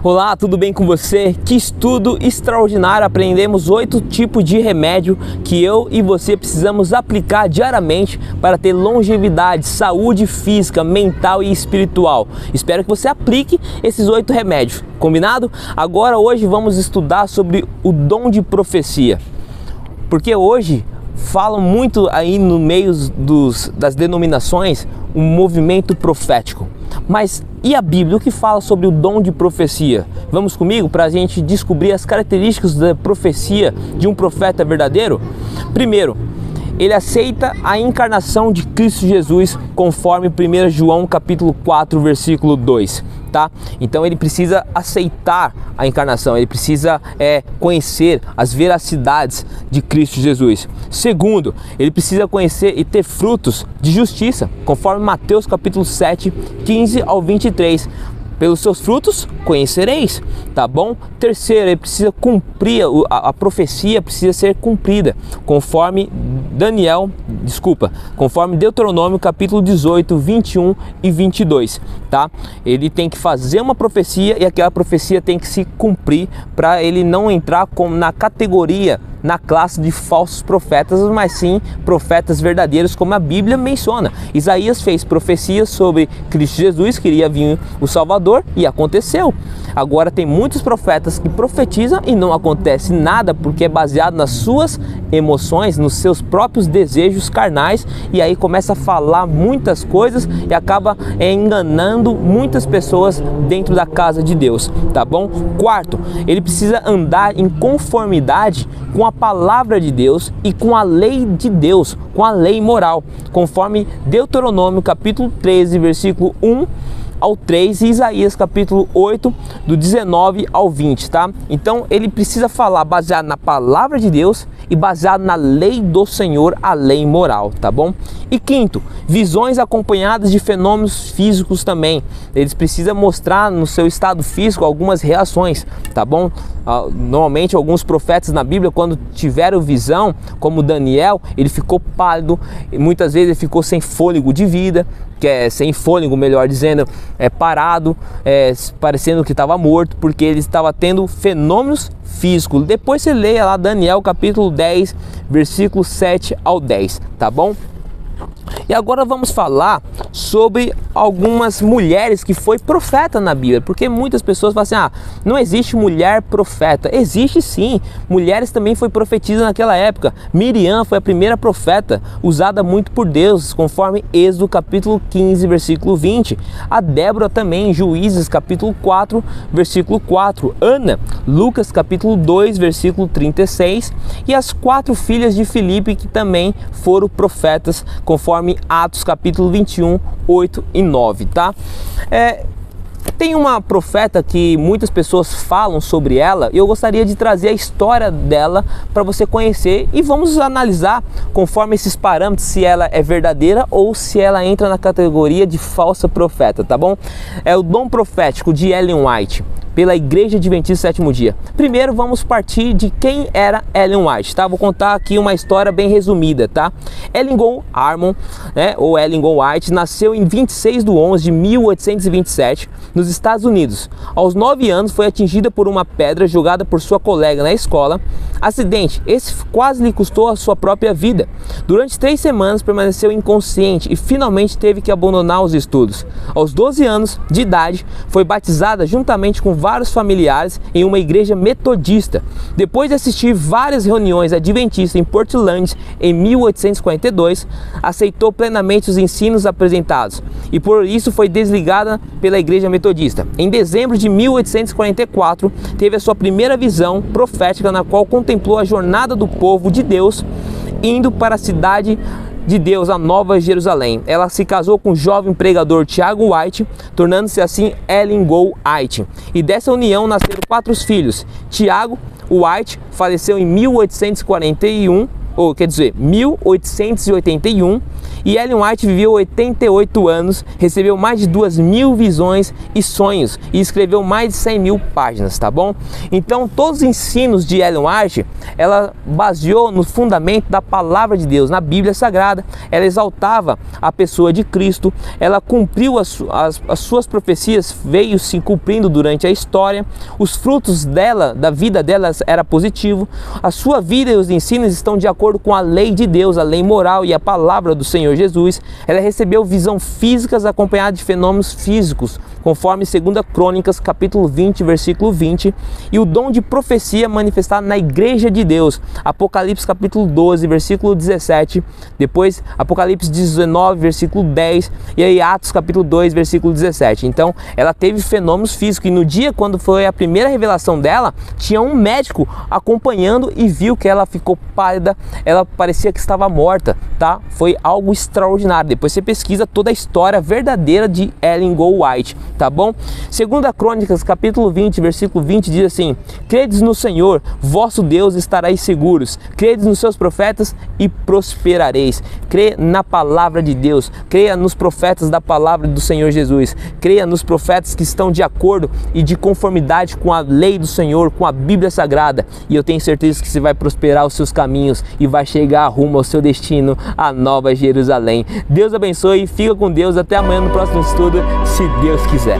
Olá, tudo bem com você? Que estudo extraordinário! Aprendemos 8 tipos de remédio que eu e você precisamos aplicar diariamente para ter longevidade, saúde física, mental e espiritual. Espero que você aplique esses 8 remédios, combinado? Agora, hoje vamos estudar sobre o dom de profecia, porque hoje falam muito aí no meio das denominações um movimento profético. Mas e a Bíblia? O que fala sobre o dom de profecia? Vamos comigo para a gente descobrir as características da profecia de um profeta verdadeiro? Primeiro, ele aceita a encarnação de Cristo Jesus conforme 1 João capítulo 4, versículo 2. Tá? Então ele precisa aceitar a encarnação, ele precisa conhecer as veracidades de Cristo Jesus. Segundo, ele precisa conhecer e ter frutos de justiça, conforme Mateus capítulo 7, 15 ao 23. Pelos seus frutos conhecereis, tá bom? Terceiro, ele precisa cumprir, a profecia precisa ser cumprida, conforme conforme Deuteronômio capítulo 18, 21 e 22, tá? Ele tem que fazer uma profecia e aquela profecia tem que se cumprir para ele não entrar na categoria, na classe de falsos profetas, mas sim profetas verdadeiros, como a Bíblia menciona. Isaías fez profecias sobre Cristo Jesus, que iria vir o Salvador, e aconteceu. Agora tem muitos profetas que profetizam e não acontece nada, porque é baseado nas suas emoções, nos seus próprios desejos carnais, e aí começa a falar muitas coisas e acaba enganando muitas pessoas dentro da casa de Deus, tá bom? Quarto, ele precisa andar em conformidade com a palavra de Deus e com a lei de Deus, com a lei moral, conforme Deuteronômio capítulo 13, versículo 1 ao 3 e Isaías capítulo 8, do 19 ao 20, tá? Então ele precisa falar baseado na palavra de Deus e baseado na lei do Senhor, a lei moral, tá bom? E quinto, visões acompanhadas de fenômenos físicos também. Eles precisam mostrar no seu estado físico algumas reações, tá bom? Normalmente alguns profetas na Bíblia, quando tiveram visão, como Daniel, ele ficou pálido, muitas vezes ele ficou sem fôlego de vida, sem fôlego, melhor dizendo, parado, parecendo que estava morto, porque ele estava tendo fenômenos físicos. Depois você leia lá Daniel capítulo 10, versículo 7 ao 10, tá bom? E agora vamos falar sobre algumas mulheres que foi profeta na Bíblia, porque muitas pessoas falam assim, não existe mulher profeta. Existe sim, mulheres também foi profetisa naquela época. Miriam foi a primeira profeta usada muito por Deus, conforme Êxodo capítulo 15, versículo 20. A Débora também, em Juízes capítulo 4, versículo 4. Ana, Lucas capítulo 2, versículo 36. E as 4 filhas de Filipe, que também foram profetas, conforme Atos capítulo 21, 8 e 9, tá? Tem uma profeta que muitas pessoas falam sobre ela e eu gostaria de trazer a história dela para você conhecer e vamos analisar conforme esses parâmetros se ela é verdadeira ou se ela entra na categoria de falsa profeta, tá bom? É o dom profético de Ellen White, pela Igreja Adventista Sétimo Dia. Primeiro vamos partir de quem era Ellen White, tá? Vou contar aqui uma história bem resumida, tá? Ellen Gold Harmon, ou Ellen Gold White, nasceu em 26 de 11 de 1827 nos Estados Unidos. Aos 9 anos foi atingida por uma pedra jogada por sua colega na escola. Acidente, esse quase lhe custou a sua própria vida. Durante 3 semanas permaneceu inconsciente e finalmente teve que abandonar os estudos. Aos 12 anos de idade foi batizada juntamente com vários familiares em uma igreja metodista. Depois de assistir várias reuniões adventistas em Portland em 1842, aceitou plenamente os ensinos apresentados e por isso foi desligada pela igreja metodista. Em dezembro de 1844, teve a sua primeira visão profética, na qual contemplou a jornada do povo de Deus indo para a cidade de Deus, a Nova Jerusalém. Ela se casou com o jovem pregador Tiago White, tornando-se assim Ellen Gold White. E dessa união nasceram 4 filhos. Tiago White faleceu em 1881 E Ellen White viveu 88 anos, recebeu mais de 2.000 visões e sonhos e escreveu mais de 100.000 páginas, tá bom? Então todos os ensinos de Ellen White, ela baseou no fundamento da palavra de Deus, na Bíblia Sagrada. Ela exaltava a pessoa de Cristo, ela cumpriu as suas profecias, veio se cumprindo durante a história. Os frutos dela, da vida dela, era positivo. A sua vida e os ensinos estão de acordo com a lei de Deus, a lei moral e a palavra do Senhor Jesus. Ela recebeu visão físicas acompanhada de fenômenos físicos, conforme 2 Crônicas, capítulo 20, versículo 20, e o dom de profecia manifestado na igreja de Deus, Apocalipse capítulo 12, versículo 17, depois Apocalipse 19, versículo 10, e aí Atos capítulo 2, versículo 17. Então ela teve fenômenos físicos, e no dia quando foi a primeira revelação dela, tinha um médico acompanhando e viu que ela ficou pálida, ela parecia que estava morta, tá? Foi algo extraordinário. Depois você pesquisa toda a história verdadeira de Ellen White, tá bom? 2 Crônicas, capítulo 20, versículo 20 diz assim: credes no Senhor, vosso Deus, estareis seguros, credes nos seus profetas e prosperareis. Crê na palavra de Deus, creia nos profetas da palavra do Senhor Jesus, creia nos profetas que estão de acordo e de conformidade com a lei do Senhor, com a Bíblia Sagrada, e eu tenho certeza que você vai prosperar os seus caminhos e vai chegar rumo ao seu destino, a Nova Jerusalém. Deus abençoe, fica com Deus, até amanhã no próximo estudo, se Deus quiser.